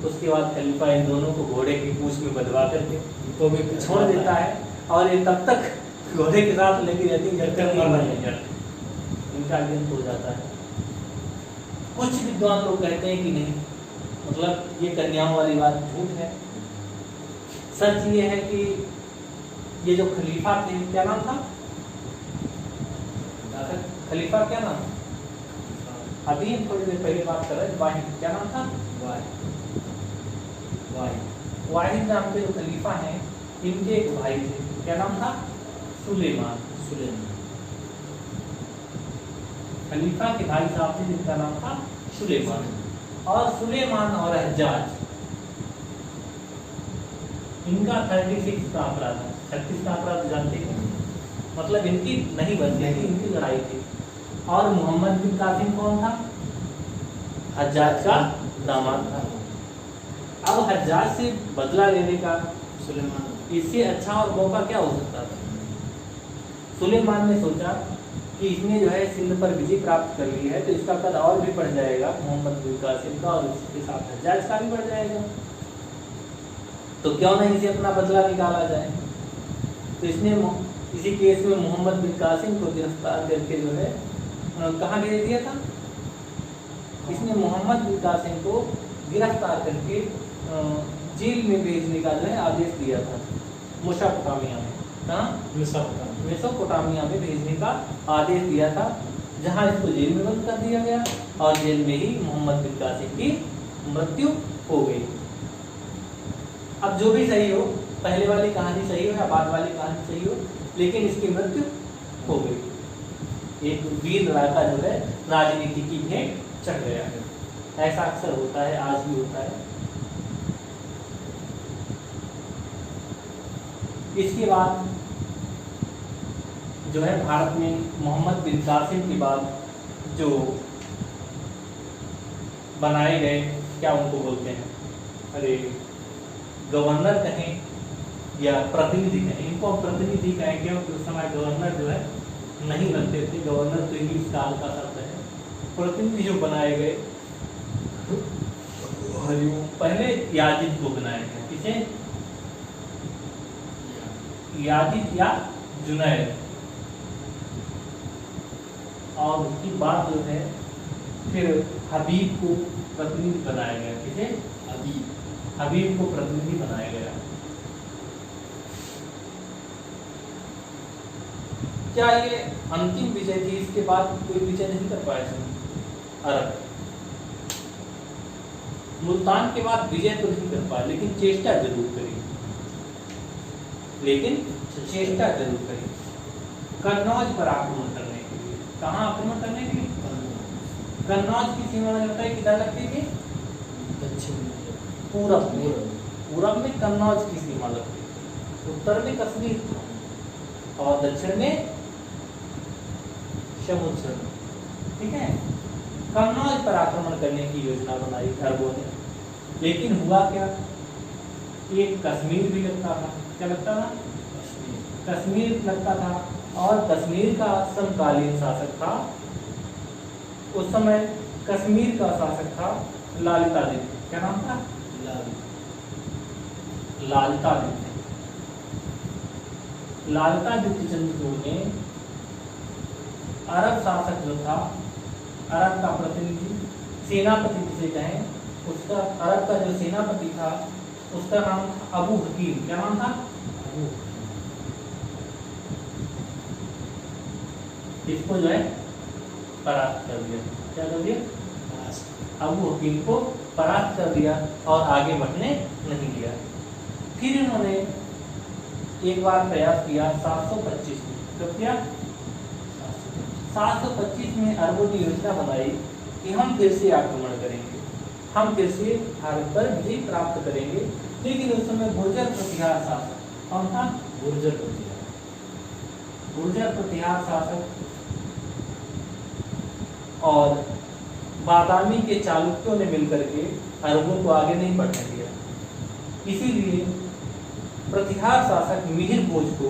उसके बाद खलीफा इन दोनों को घोड़े की पूंछ में बंधवा करके तो भी छोड़ देता है और ये तब तक घोड़े के साथ लगी रहती है जब तक मर नहीं जाती, इनका अंत हो जाता है। कुछ विद्वान लोग कहते हैं कि नहीं, मतलब ये कन्याओं वाली बात झूठ है। सच ये है कि ये जो खलीफा थे, क्या नाम था खलीफा, क्या नाम? अभी हम थोड़ी देर पहले बात कर रहे थे, वाहिद, क्या नाम था? वाहिद नाम के जो खलीफा हैं इनके एक भाई थे, क्या नाम था? सुलेमान। खलीफा के भाई साहब थे जिनका नाम था सुलेमान। और सुलेमान और हज्जाज, इनका 36 का आंकड़ा था। 36 का आंकड़ा तो जानते हैं, मतलब इनकी नहीं बनती थी, इनकी लड़ाई थी। और मोहम्मद बिन कासिम कौन था? हज्जाज का दामाद था। अब हज्जाज से बदला लेने का सुलेमान, इससे अच्छा और मौका क्या हो सकता था? सुलेमान ने सोचा कि इसने जो है सिंध पर विजय प्राप्त कर ली है तो इसका कद और भी बढ़ जाएगा मोहम्मद बिन कासिम का, और उसके साथ हज्जाज का भी बढ़ जाएगा, तो क्यों नहीं इसे अपना बदला निकाला जाए। तो इसने इसी केस में मोहम्मद बिन कासिम को गिरफ्तार करके जो है कहाँ भेज दिया था? इसने मोहम्मद बिन कासिम को गिरफ्तार करके जेल में भेजने का जो है आदेश दिया था, मेसोपोटामिया में। कहाँ? मेसोपोटामिया में भेजने का आदेश दिया था, जहाँ इसको जेल में बंद कर दिया गया और जेल में ही मोहम्मद बिन कासिम की मृत्यु हो गई। अब जो भी सही हो, पहले वाली कहानी सही हो या बाद वाली कहानी सही हो, लेकिन इसकी मृत्यु हो गई। एक वीर लड़का जो है राजनीति की भेंट चढ़ गया है। ऐसा अक्सर होता है, आज भी होता है। इसके बाद जो है भारत में मोहम्मद बिन कासिम के बाद जो बनाए गए, क्या उनको बोलते हैं, अरे गवर्नर कहें या प्रतिनिधि कहें, इनको हम प्रतिनिधि कहें क्योंकि उस समय गवर्नर जो है नहीं बनते थे, गवर्नर तो इंग्लिश काल का शब्द है। प्रतिनिधि जो बनाए गए पहले याजिद को बनाया गया, किसे? याजिद या जुनैद, और उसकी बाद जो है फिर हबीब को प्रतिनिधि बनाया गया, किसे? हबीब को प्रतिनिधि बनाया गया। क्या ये अंतिम विजय थी? इसके बाद कोई विजय नहीं कर पाया अरब। मुल्तान के बाद विजय तो नहीं कर पाया, लेकिन चेष्टा जरूर करी, कन्नौज पर आक्रमण करने के लिए। कहाँ आक्रमण करने के लिए? कन्नौज की सीमा में लगता है किधर लगती थी? पूरब में कन्नौज की सीमा लगती है, उत्तर में कश्मीर था और दक्षिण में समुद्र। ठीक है, कन्नौज पर आक्रमण करने की योजना बनाई अरबों ने, लेकिन हुआ क्या, एक कश्मीर भी लगता था। क्या लगता था? कश्मीर लगता था। और कश्मीर का समकालीन शासक था उस समय, कश्मीर का शासक था ललितादित्य। क्या नाम था? ललितादित्य। ललितादित्य चंद्रचूड़ ने अरब शासक जो था, अरब का प्रतिनिधि, सेनापति जिसे कहें, उसका अरब का जो सेनापति था उसका नाम था अबू हकीम। क्या नाम था? इसको जो है परास्त कर दिया। क्या कर दिया? अबू हकीम को परास्त कर दिया और आगे बढ़ने नहीं दिया। फिर इन्होंने एक बार प्रयास किया 725 में। कब किया? 725 में अरबों ने योजना बनाई कि हम फिर से आक्रमण करेंगे, हम फिर से भारत पर विजय प्राप्त करेंगे। लेकिन उस समय गुर्जर प्रतिहार शासक, कौन था? गुर्जर प्रतिहार शासक और बादामी के चालुक्यों ने मिलकर के अरबों को आगे नहीं बढ़ने दिया। इसीलिए प्रतिहार शासक मिहिर भोज को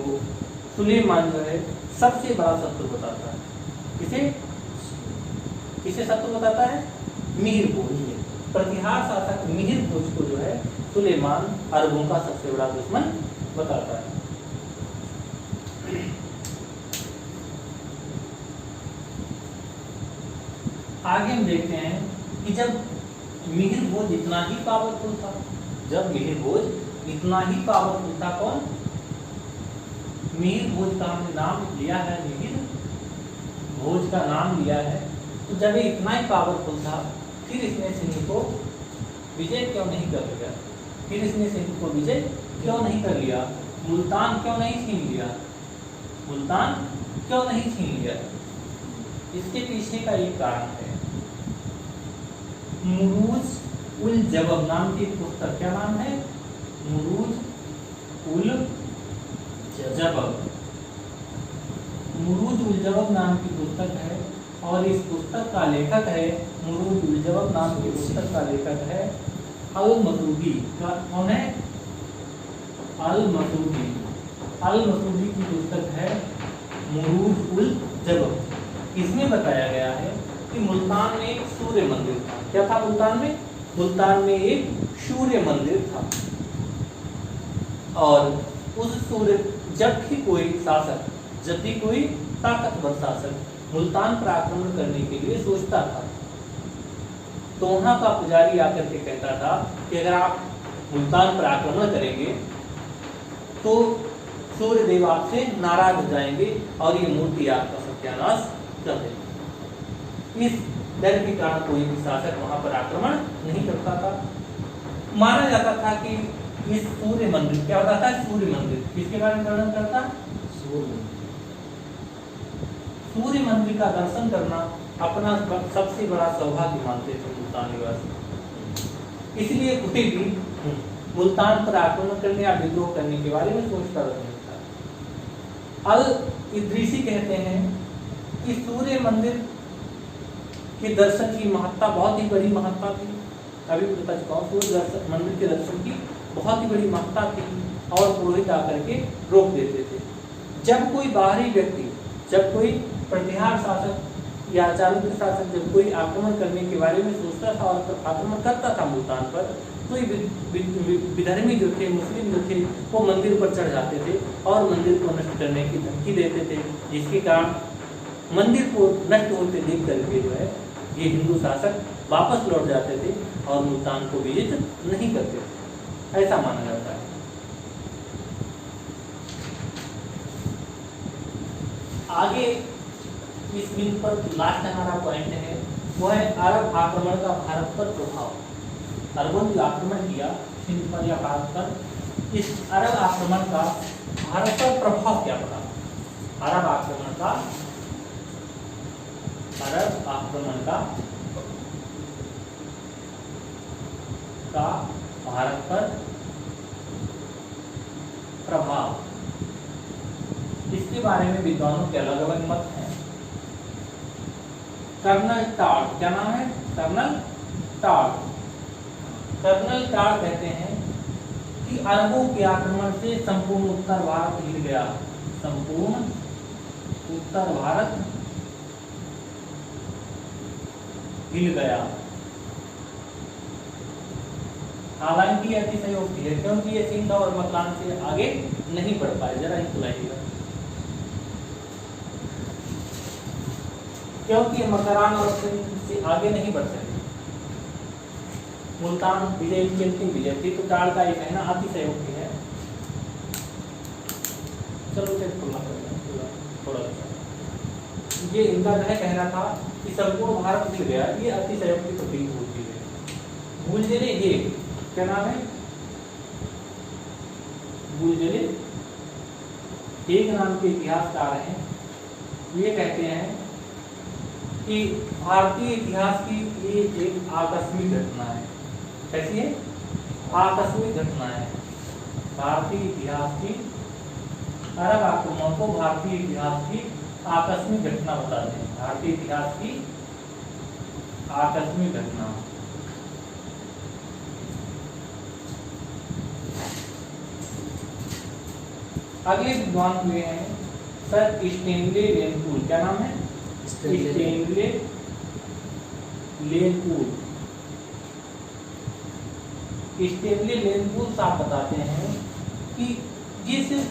सुलेमान जो है सबसे बड़ा शत्रु बताता है। किसे शत्रु बताता है? मिहिर भोज। प्रतिहार शासक मिहिर भोज को जो है सुलेमान अरबों का सबसे बड़ा दुश्मन बताता है। आगे हम देखते हैं कि जब मिहिर भोज इतना ही पावरफुल था, जब मिहिर भोज इतना ही पावरफुल था, कौन? मिहिर भोज का हमने नाम लिया है, मिहिर भोज का नाम लिया है। तो जब ये इतना ही पावरफुल था, फिर इसने सिंह को विजय क्यों नहीं कर लिया? फिर इसने सिंह को विजय क्यों नहीं कर लिया? मुल्तान क्यों नहीं छीन लिया? मुल्तान क्यों नहीं छीन लिया? इसके पीछे का एक कारण है। मुरूज उल जबब नाम की पुस्तक, क्या नाम है? मुरूज उल जबब। मुरूज उल जबब नाम की पुस्तक है और इस पुस्तक का लेखक है, मुरूज उल जबब नाम की पुस्तक का लेखक है अल मसूदी। कौन है? अल मसूदी। अल मसूदी की पुस्तक है मुरूज उल जबब। इसमें बताया गया है कि मुल्तान में एक सूर्य मंदिर था। क्या था मुल्तान में? मुल्तान में एक सूर्य मंदिर था और उस सूर्य, जब भी कोई शासक, जब भी कोई ताकतवर शासक मुल्तान पर आक्रमण करने के लिए सोचता था, तो वहां का पुजारी आकर के कहता था कि अगर आप मुल्तान पर आक्रमण करेंगे तो सूर्य देव आपसे नाराज हो जाएंगे और ये मूर्ति आपका सत्यानाश कर देगी। इस डर के कारण कोई भी शासक वहां पर आक्रमण नहीं करता था। माना जाता था कि इस सूर्य मंदिर, क्या होता था? सूर्य मंदिर किसके बारे में वर्णन करता? सूर्य मंदिर का दर्शन करना अपना सबसे बड़ा सौभाग्य मानते थे मुल्तान निवासी। इसलिए कोई भी मुल्तान पर आक्रमण करने या विद्रोह करने के बारे में सोचता नहीं था। अल इद्रीसी कहते हैं कि सूर्य मंदिर के दर्शन की महत्ता बहुत ही बड़ी महत्ता थी। अभी बता चुका हूँ, सूर्य मंदिर के दर्शन की बहुत ही बड़ी महत्ता थी और पुरोहित आकर के रोक देते थे। जब कोई बाहरी व्यक्ति, जब कोई प्रतिहार शासक या चालुक्य शासक जब कोई आक्रमण करने के बारे में सोचता था और आक्रमण करता था मुल्तान पर, तो विधर्मी जो थे, मुस्लिम जो थे, वो मंदिर पर चढ़ जाते थे और मंदिर को नष्ट करने की धमकी देते थे, जिसके कारण मंदिर को नष्ट होते देख करके जो है ये हिंदू शासक वापस लौट जाते थे और मुल्तान को विजित नहीं करते थे, ऐसा माना जाता है। आगे इस बिंदु पर लास्ट हमारा पॉइंट है, वो है अरब आक्रमण का भारत पर प्रभाव। अरबों ने आक्रमण किया सिंध पर या भारत पर, इस अरब आक्रमण का भारत पर प्रभाव क्या पड़ा? अरब आक्रमण का भारत पर प्रभाव, इसके बारे में विद्वानों के अलग अलग मत हैं। कर्नल टॉड, क्या नाम है? Colonel Tod. कर्नल टॉड कहते हैं कि अरबों के आक्रमण से संपूर्ण उत्तर भारत हिल गया, संपूर्ण उत्तर भारत हिल गया। हालांकि ये अतिशयोक्ति है, क्योंकि ये सिंध और मकरान से आगे नहीं बढ़ पाए। जरा ही सुनाइएगा, क्योंकि ये मकरान और सिंध से आगे नहीं बढ़ सके। मुल्तान विजय की अंतिम विजय थी, तो टाड़ का ये कहना अतिशयोक्ति है। चलो उसे खुला थोड़ा सा, ये इनका जो है कहना था कि संपूर्ण भारत हिल गया, ये अतिशयोक्ति प्रतीत होती है। बुलजले हेग, क्या नाम है? बुलजले हेग नाम के इतिहासकार हैं। ये कहते हैं कि भारतीय इतिहास की ये एक आकस्मिक घटना है। कैसी है? आकस्मिक घटना है। भारतीय इतिहास की, अरब आक्रमण को भारतीय इतिहास की आकस्मिक घटना बताते हैं। भारतीय इतिहास की आकस्मिक घटना। अगले विद्वान हुए हैं सर स्टेनले लेनपूल। क्या नाम है? स्टेनले लेनपूल। स्टेनले लेनपूल साहब बताते हैं कि ये सिर्फ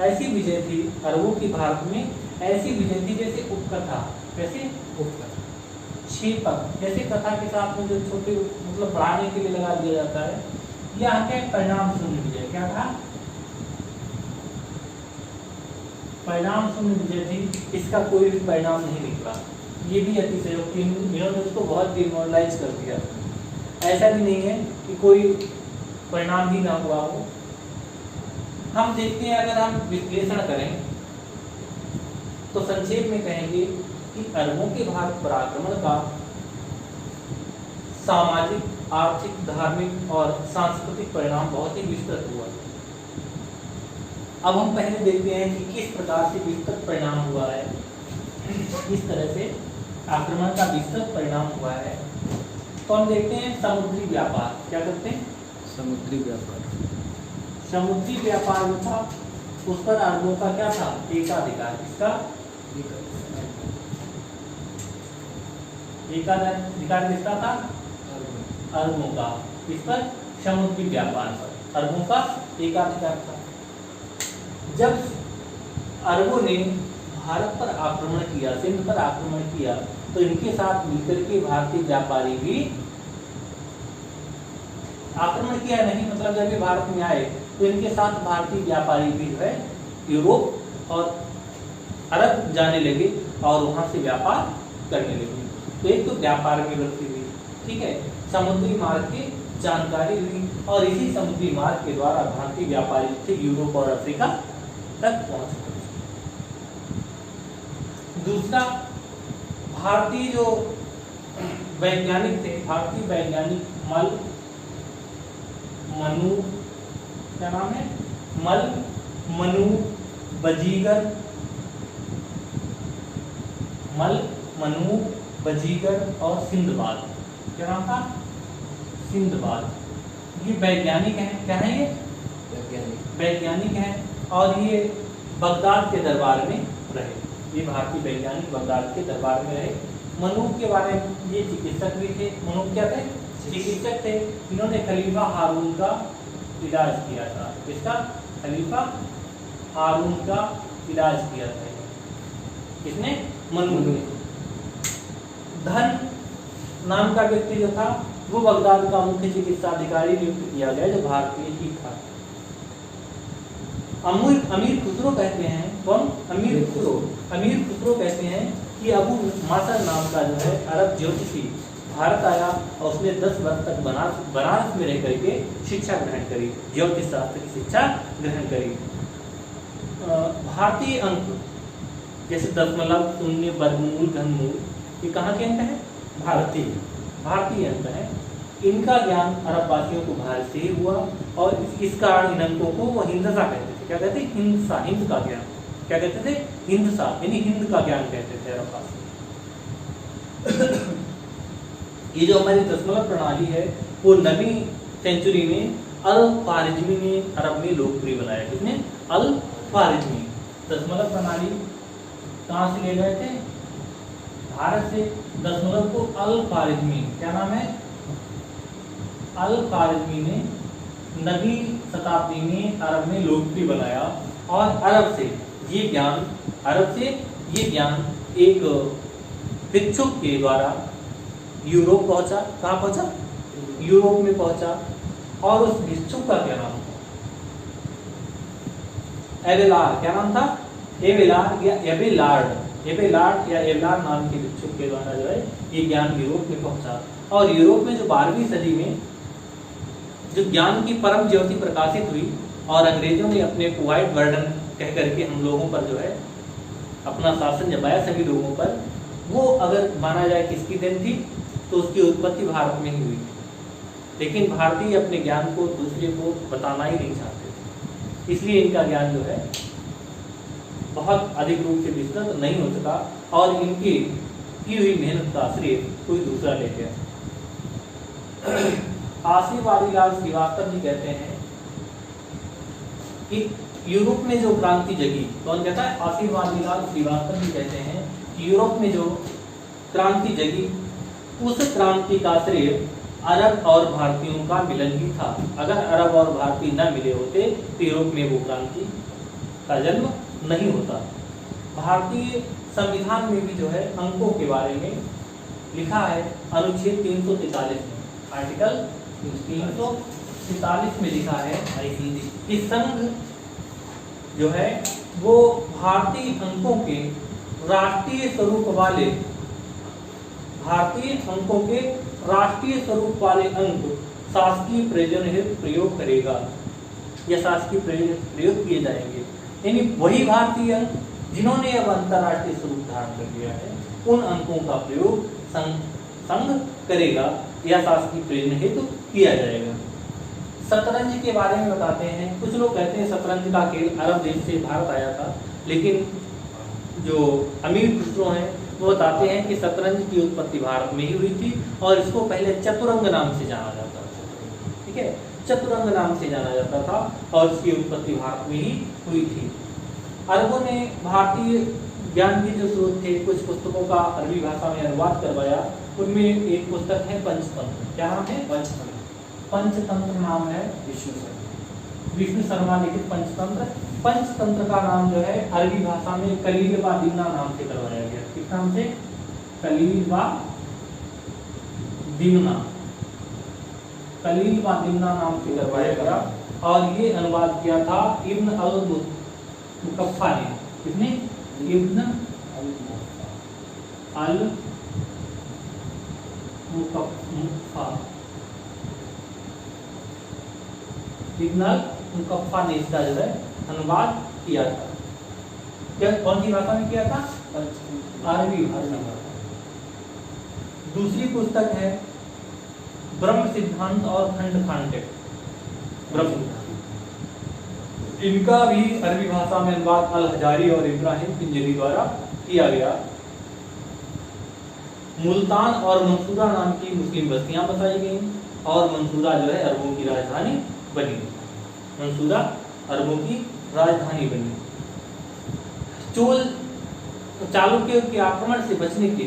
ऐसी विजय थी अरबों की भारत में, ऐसी विजय थी जैसे उपकथा। कैसे? उपकथा, क्षेपक, जैसे कथा के साथ में जो छोटे मतलब बढ़ाने के लिए लगा दिया जाता है। यह क्या परिणाम शून्य विजय, क्या था? परिणाम शून्य विजय थी, इसका कोई भी परिणाम नहीं निकला। ये भी अतिशयोक्ति, इन्होंने उसको बहुत डिमोरलाइज कर दिया। ऐसा भी नहीं है कि कोई परिणाम ही ना हुआ हो। हम देखते हैं, अगर हम विश्लेषण करें तो संक्षेप में कहेंगे कि अरबों के भारत पर आक्रमण का सामाजिक, आर्थिक, धार्मिक और सांस्कृतिक परिणाम बहुत ही विस्तृत हुआ। अब हम पहले देखते हैं कि किस प्रकार से विस्तृत परिणाम हुआ है। इस तरह से आक्रमण का विस्तृत परिणाम हुआ है। तो हम देखते हैं समुद्री व्यापार। क्या करते हैं? समुद्री व्यापार। समुद्री व्यापार जो था उस पर अरबों का क्या था? एकाधिकार। किसका? एकाधिकार किसका था? अरबों का। इस पर समुद्री व्यापार पर अरबों का एकाधिकार था। जब अरबों ने भारत पर आक्रमण किया, सिंध पर आक्रमण किया, तो इनके साथ मिलकर के भारतीय व्यापारी भी आक्रमण किया नहीं, मतलब जब ये भारत में आए तो इनके साथ भारतीय व्यापारी भी जो है यूरोप और अरब जाने लगे और वहां से व्यापार करने लगे। तो एक तो व्यापार में वृद्धि हुई, ठीक है, समुद्री मार्ग की जानकारी हुई और इसी समुद्री मार्ग के द्वारा भारतीय व्यापारी थे यूरोप और अफ्रीका तक पहुंच गए। दूसरा, भारतीय जो वैज्ञानिक थे, भारतीय वैज्ञानिक मनु, क्या नाम है? मनु बजीगर और सिंधबाद। क्या नाम था? सिंधबाद। ये वैज्ञानिक हैं। क्या है ये? वैज्ञानिक हैं और ये बगदाद के दरबार में रहे। ये भारतीय वैज्ञानिक बगदाद के दरबार में रहे। मनु के बारे में, ये चिकित्सक भी थे। मनु क्या थे? चिकित्सक थे। इन्होंने खलीफा हारून का इलाज किया था। किसका? खलीफा हारून का इलाज किया था। किसने? मनु ने। धन नाम का व्यक्ति जो था वो बगदाद का मुख्य चिकित्सा अधिकारी नियुक्त किया गया, जो भारतीय ही था। अमीर खुसरो कहते हैं, कौन? अमीर खुसरो कहते हैं कि अबू मासर नाम का जो है अरब ज्योतिषी भारत आया और उसने 10 वर्ष तक बनारस में रह करके शिक्षा ग्रहण करी, ज्योतिष शास्त्र की शिक्षा ग्रहण करी। भारतीय अंक जैसे दशमलव, शून्य, वर्गमूल, घनमूल, ये कहाँ के अंक हैं? भारतीय अंक है। इनका ज्ञान अरब वासियों को भारत से ही हुआ और इस कारण इन अंकों को वो हिंदसा कहते थे। क्या कहते? हिंदसा, हिंद का ज्ञान। क्या कहते थे? हिंदसा, यानी हिंद का ज्ञान कहते थे अरब वासी। ये जो हमारी दशमलव प्रणाली है वो 9वीं सेंचुरी में अल-ख्वारिज़मी ने अरब में लोकप्रिय बनाया। किसने? अल-ख्वारिज़मी। दशमलव प्रणाली कहाँ से ले गए थे? भारत से। दशमलव को अल-ख्वारिज़मी, क्या नाम है? अल-ख्वारिज़मी ने 9वीं शताब्दी में अरब में लोकप्रिय बनाया और अरब से ये ज्ञान एक भिक्षुक के द्वारा यूरोप पहुंचा। कहाँ पहुंचा? यूरोप में पहुंचा। और उस भिक्षुक का क्या नाम था? एबेलार्ड। क्या नाम था? एबेलार्ड या एबेलार्ड या एबेलार्ड नाम के भिक्षुक के द्वारा जो है ये ज्ञान यूरोप में पहुंचा। और यूरोप में जो 12वीं सदी में जो ज्ञान की परम ज्योति प्रकाशित हुई और अंग्रेजों ने अपने व्हाइट बर्डन कह करके हम लोगों पर जो है अपना शासन जमाया सभी लोगों पर, वो अगर माना जाए किसकी देन थी तो उसकी उत्पत्ति भारत में ही हुई थी। लेकिन भारतीय अपने ज्ञान को दूसरे को बताना ही नहीं चाहते थे, इसलिए इनका ज्ञान जो है बहुत अधिक रूप से विस्तृत नहीं हो सका और इनकी की हुई मेहनत का श्रेय कोई दूसरा ले गया। आशीर्वादीलाल श्रीवास्तव जी कहते हैं कि यूरोप में जो क्रांति जगी, कौन कहता है? आशीर्वादीलाल श्रीवास्तव जी कहते हैं कि यूरोप में जो क्रांति जगी उस क्रांति का श्रेय अरब और भारतीयों का मिलन ही था। अगर अरब और भारतीय न मिले होते तो यूरोप में वो क्रांति का जन्म नहीं होता। भारतीय संविधान में भी जो है अंकों के बारे में लिखा है अनुच्छेद 343 में, आर्टिकल 343 में लिखा है कि संघ जो है वो भारतीय अंकों के राष्ट्रीय स्वरूप वाले अंक शासकीय प्रयोजन हेतु प्रयोग करेगा या शासकीय प्रयोजन प्रयोग किए जाएंगे। यानी वही भारतीय अंक जिन्होंने अब अंतर्राष्ट्रीय स्वरूप धारण कर लिया है उन अंकों का प्रयोग संघ करेगा या शासकीय प्रयोजन हेतु किया जाएगा। शतरंज के बारे में बताते हैं। कुछ लोग कहते हैं शतरंज का खेल अरब देश से भारत आया था, लेकिन जो अमीर पुरुषों हैं वो बताते हैं कि शतरंज की उत्पत्ति भारत में ही हुई थी और इसको पहले चतुरंग नाम से जाना जाता था। ठीक है, चतुरंग नाम से जाना जाता था और इसकी उत्पत्ति भारत में ही हुई थी। अरबों ने भारतीय ज्ञान के जो स्रोत थे कुछ पुस्तकों का अरबी भाषा में अनुवाद करवाया। उनमें एक पुस्तक है पंचतंत्र। क्या नाम है? पंचतंत्र नाम है विष्णु शर्मा लिखित पंचतंत्र। पंचतंत्र का नाम जो है अरबी भाषा में कलील व दिमना नाम से करवाया गया। किस नाम से? कलील व दिमना नाम से करवाया गया और ये अनुवाद किया था इब्न अल मुकफ्फा ने। किसने? इब्न अल मुकफ्फा। इब्न अल मुकफ्फा ने इसका जो है अनुवाद किया था। क्या कौन सी भाषा में किया था? अरबी भाषा में। दूसरी पुस्तक है ब्रह्म सिद्धांत और खंड खांडे। ब्रह्म सिद्धांत इनका भी अरबी भाषा में अनुवाद अल हजारी और इब्राहिम पिंजरी द्वारा किया गया। मुल्तान और मंसूरा नाम की मुस्लिम बस्तियां बताई गई और मंसूरा जो है अरबों की राजधानी बनी। मंसूरा अरबों की राजधानी बनी। चालुक्यों के आक्रमण से बचने के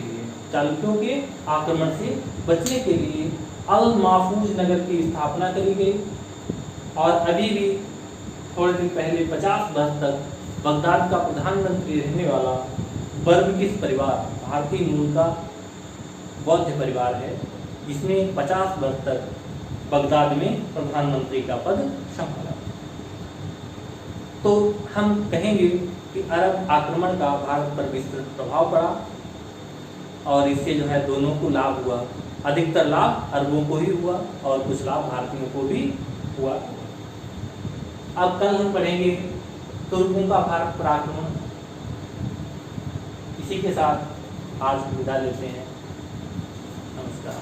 लिए अल महफूज नगर की स्थापना करी गई और अभी भी थोड़े दिन पहले 50 वर्ष तक बगदाद का प्रधानमंत्री रहने वाला बर्मकिस परिवार भारतीय मूल का बौद्ध परिवार है जिसने 50 वर्ष तक बगदाद में प्रधानमंत्री का पद संभाला। तो हम कहेंगे कि अरब आक्रमण का भारत पर विस्तृत प्रभाव पड़ा और इससे जो है दोनों को लाभ हुआ। अधिकतर लाभ अरबों को ही हुआ और कुछ लाभ भारतीयों को भी हुआ। अब कल हम पढ़ेंगे तुर्कों का भारत पर आक्रमण। इसी के साथ आज विदा लेते हैं। नमस्कार।